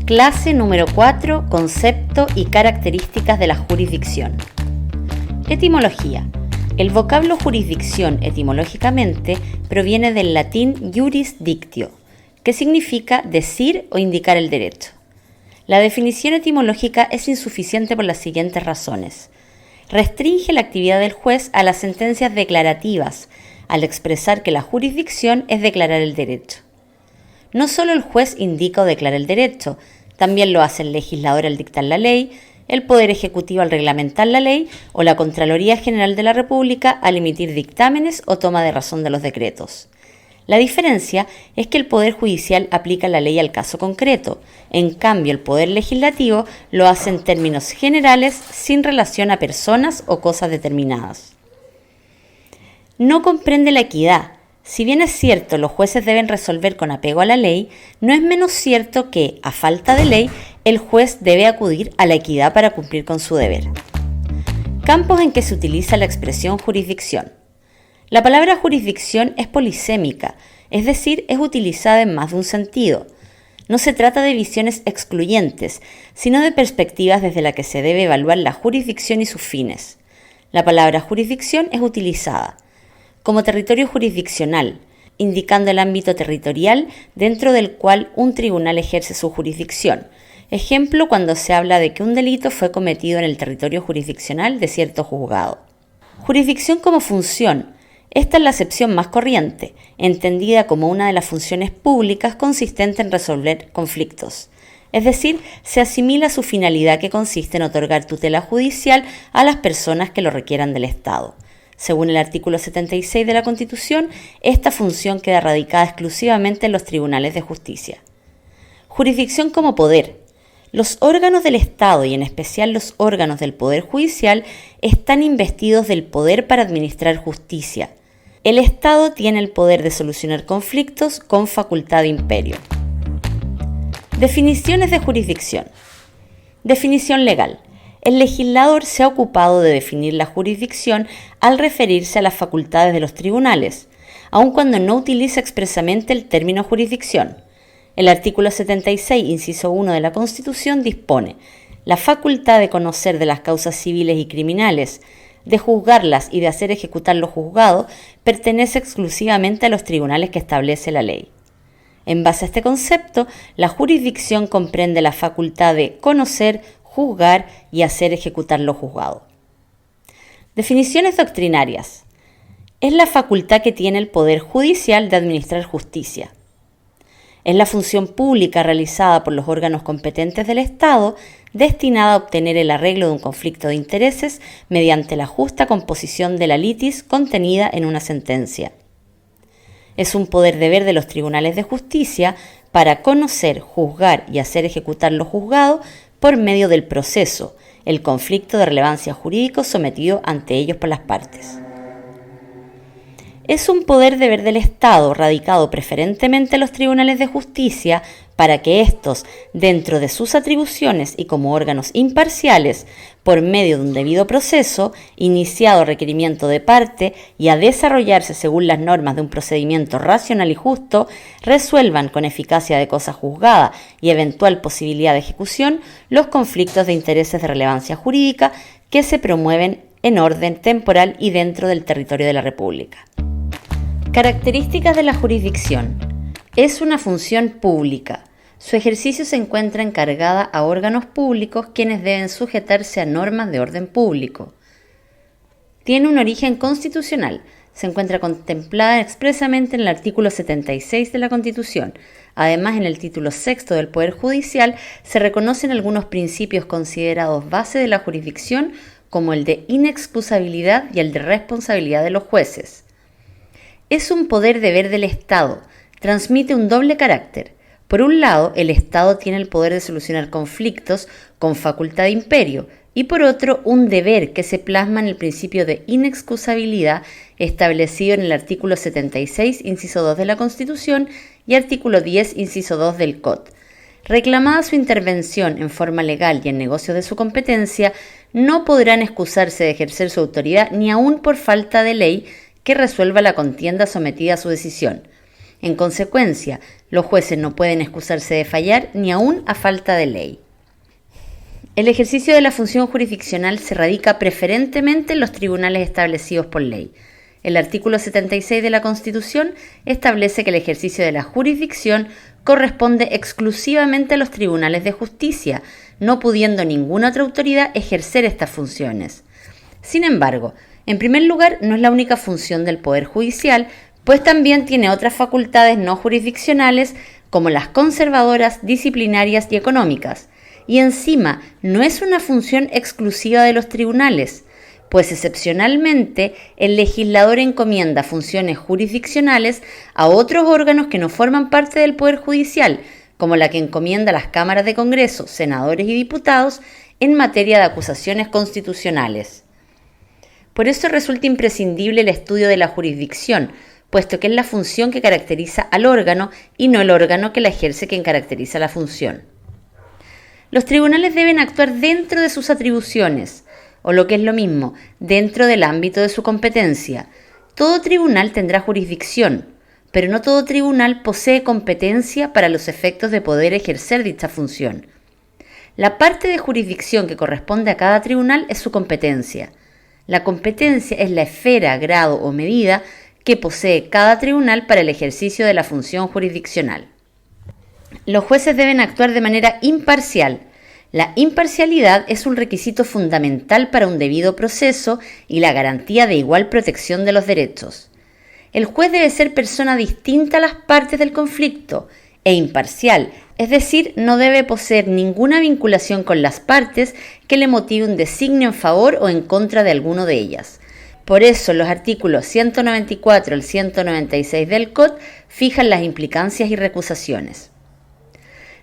Clase número 4, concepto y características de la jurisdicción. Etimología. El vocablo jurisdicción etimológicamente proviene del latín iuris dictio, que significa decir o indicar el derecho. La definición etimológica es insuficiente por las siguientes razones. Restringe la actividad del juez a las sentencias declarativas, al expresar que la jurisdicción es declarar el derecho. No solo el juez indica o declara el derecho, también lo hace el legislador al dictar la ley, el Poder Ejecutivo al reglamentar la ley o la Contraloría General de la República al emitir dictámenes o toma de razón de los decretos. La diferencia es que el Poder Judicial aplica la ley al caso concreto, en cambio el Poder Legislativo lo hace en términos generales sin relación a personas o cosas determinadas. No comprende la equidad. Si bien es cierto, los jueces deben resolver con apego a la ley, no es menos cierto que, a falta de ley, el juez debe acudir a la equidad para cumplir con su deber. Campos en que se utiliza la expresión jurisdicción. La palabra jurisdicción es polisémica, es decir, es utilizada en más de un sentido. No se trata de visiones excluyentes, sino de perspectivas desde las que se debe evaluar la jurisdicción y sus fines. La palabra jurisdicción es utilizada como territorio jurisdiccional, indicando el ámbito territorial dentro del cual un tribunal ejerce su jurisdicción. Ejemplo, cuando se habla de que un delito fue cometido en el territorio jurisdiccional de cierto juzgado. Jurisdicción como función. Esta es la acepción más corriente, entendida como una de las funciones públicas consistente en resolver conflictos. Es decir, se asimila a su finalidad que consiste en otorgar tutela judicial a las personas que lo requieran del Estado. Según el artículo 76 de la Constitución, esta función queda radicada exclusivamente en los tribunales de justicia. Jurisdicción como poder. Los órganos del Estado, y en especial los órganos del Poder Judicial, están investidos del poder para administrar justicia. El Estado tiene el poder de solucionar conflictos con facultad de imperio. Definiciones de jurisdicción. Definición legal. El legislador se ha ocupado de definir la jurisdicción al referirse a las facultades de los tribunales, aun cuando no utiliza expresamente el término jurisdicción. El artículo 76, inciso 1 de la Constitución dispone la facultad de conocer de las causas civiles y criminales, de juzgarlas y de hacer ejecutar lo juzgado, pertenece exclusivamente a los tribunales que establece la ley. En base a este concepto, la jurisdicción comprende la facultad de conocer, juzgar y hacer ejecutar lo juzgado. Definiciones doctrinarias. Es la facultad que tiene el Poder Judicial de administrar justicia. Es la función pública realizada por los órganos competentes del Estado destinada a obtener el arreglo de un conflicto de intereses mediante la justa composición de la litis contenida en una sentencia. Es un poder-deber de los tribunales de justicia para conocer, juzgar y hacer ejecutar lo juzgado por medio del proceso, el conflicto de relevancia jurídico sometido ante ellos por las partes. Es un poder-deber del Estado radicado preferentemente en los tribunales de justicia para que éstos, dentro de sus atribuciones y como órganos imparciales, por medio de un debido proceso, iniciado a requerimiento de parte y a desarrollarse según las normas de un procedimiento racional y justo, resuelvan con eficacia de cosa juzgada y eventual posibilidad de ejecución los conflictos de intereses de relevancia jurídica que se promueven en orden temporal y dentro del territorio de la República. Características de la jurisdicción. Es una función pública. Su ejercicio se encuentra encargada a órganos públicos quienes deben sujetarse a normas de orden público. Tiene un origen constitucional. Se encuentra contemplada expresamente en el artículo 76 de la Constitución. Además, en el título 6 del Poder Judicial se reconocen algunos principios considerados base de la jurisdicción como el de inexcusabilidad y el de responsabilidad de los jueces. Es un poder-deber del Estado. Transmite un doble carácter. Por un lado, el Estado tiene el poder de solucionar conflictos con facultad de imperio y por otro, un deber que se plasma en el principio de inexcusabilidad establecido en el artículo 76, inciso 2 de la Constitución y artículo 10, inciso 2 del COD. Reclamada su intervención en forma legal y en negocios de su competencia, no podrán excusarse de ejercer su autoridad ni aun por falta de ley que resuelva la contienda sometida a su decisión. En consecuencia, los jueces no pueden excusarse de fallar ni aún a falta de ley. El ejercicio de la función jurisdiccional se radica preferentemente en los tribunales establecidos por ley. El artículo 76 de la Constitución establece que el ejercicio de la jurisdicción corresponde exclusivamente a los tribunales de justicia, no pudiendo ninguna otra autoridad ejercer estas funciones. Sin embargo, en primer lugar, no es la única función del Poder Judicial, pues también tiene otras facultades no jurisdiccionales como las conservadoras, disciplinarias y económicas. Y encima, no es una función exclusiva de los tribunales, pues excepcionalmente el legislador encomienda funciones jurisdiccionales a otros órganos que no forman parte del Poder Judicial, como la que encomienda a las cámaras de Congreso, senadores y diputados en materia de acusaciones constitucionales. Por eso resulta imprescindible el estudio de la jurisdicción, puesto que es la función que caracteriza al órgano y no el órgano que la ejerce quien caracteriza la función. Los tribunales deben actuar dentro de sus atribuciones, o lo que es lo mismo, dentro del ámbito de su competencia. Todo tribunal tendrá jurisdicción, pero no todo tribunal posee competencia para los efectos de poder ejercer dicha función. La parte de jurisdicción que corresponde a cada tribunal es su competencia. La competencia es la esfera, grado o medida que posee cada tribunal para el ejercicio de la función jurisdiccional. Los jueces deben actuar de manera imparcial. La imparcialidad es un requisito fundamental para un debido proceso y la garantía de igual protección de los derechos. El juez debe ser persona distinta a las partes del conflicto e imparcial, es decir, no debe poseer ninguna vinculación con las partes que le motive un designio en favor o en contra de alguno de ellas. Por eso los artículos 194 al 196 del COD fijan las implicancias y recusaciones.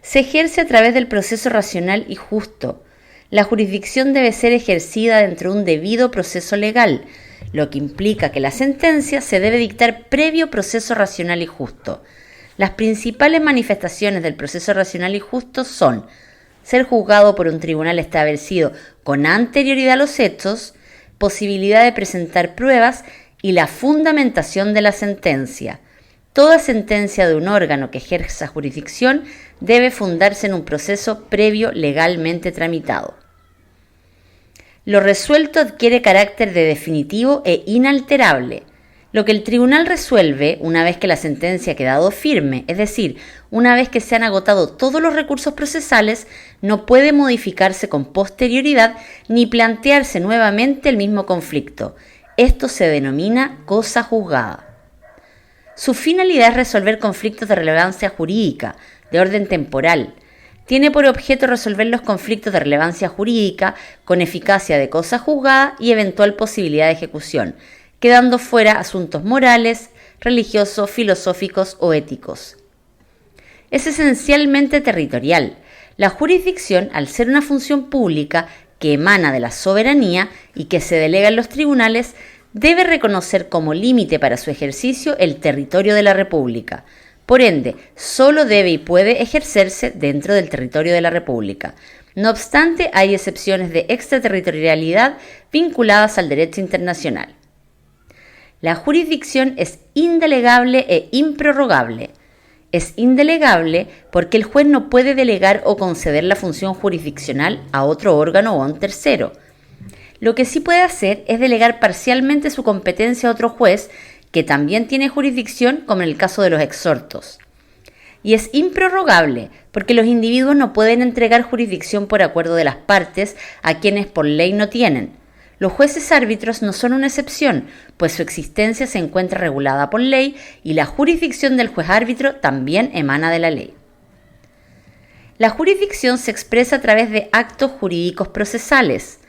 Se ejerce a través del proceso racional y justo. La jurisdicción debe ser ejercida dentro de un debido proceso legal, lo que implica que la sentencia se debe dictar previo proceso racional y justo. Las principales manifestaciones del proceso racional y justo son ser juzgado por un tribunal establecido con anterioridad a los hechos, posibilidad de presentar pruebas y la fundamentación de la sentencia. Toda sentencia de un órgano que ejerza jurisdicción debe fundarse en un proceso previo legalmente tramitado. Lo resuelto adquiere carácter de definitivo e inalterable. Lo que el tribunal resuelve una vez que la sentencia ha quedado firme, es decir, una vez que se han agotado todos los recursos procesales, no puede modificarse con posterioridad ni plantearse nuevamente el mismo conflicto. Esto se denomina cosa juzgada. Su finalidad es resolver conflictos de relevancia jurídica, de orden temporal. Tiene por objeto resolver los conflictos de relevancia jurídica con eficacia de cosa juzgada y eventual posibilidad de ejecución, quedando fuera asuntos morales, religiosos, filosóficos o éticos. Es esencialmente territorial. La jurisdicción, al ser una función pública que emana de la soberanía y que se delega en los tribunales, debe reconocer como límite para su ejercicio el territorio de la República. Por ende, solo debe y puede ejercerse dentro del territorio de la República. No obstante, hay excepciones de extraterritorialidad vinculadas al derecho internacional. La jurisdicción es indelegable e improrrogable. Es indelegable porque el juez no puede delegar o conceder la función jurisdiccional a otro órgano o a un tercero. Lo que sí puede hacer es delegar parcialmente su competencia a otro juez que también tiene jurisdicción, como en el caso de los exhortos. Y es improrrogable porque los individuos no pueden entregar jurisdicción por acuerdo de las partes a quienes por ley no tienen. Los jueces árbitros no son una excepción, pues su existencia se encuentra regulada por ley y la jurisdicción del juez árbitro también emana de la ley. La jurisdicción se expresa a través de actos jurídicos procesales.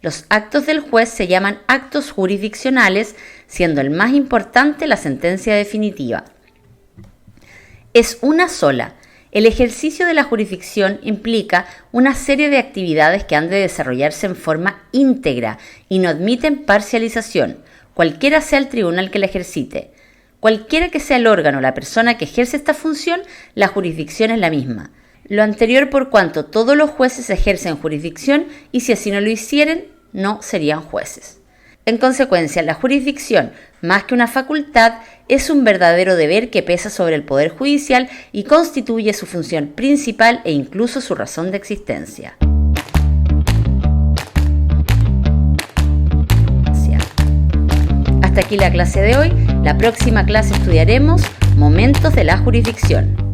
Los actos del juez se llaman actos jurisdiccionales, siendo el más importante la sentencia definitiva. Es una sola. El ejercicio de la jurisdicción implica una serie de actividades que han de desarrollarse en forma íntegra y no admiten parcialización, cualquiera sea el tribunal que la ejercite. Cualquiera que sea el órgano o la persona que ejerce esta función, la jurisdicción es la misma. Lo anterior por cuanto todos los jueces ejercen jurisdicción y si así no lo hicieren, no serían jueces. En consecuencia, la jurisdicción, más que una facultad, es un verdadero deber que pesa sobre el Poder Judicial y constituye su función principal e incluso su razón de existencia. Hasta aquí la clase de hoy. La próxima clase estudiaremos momentos de la jurisdicción.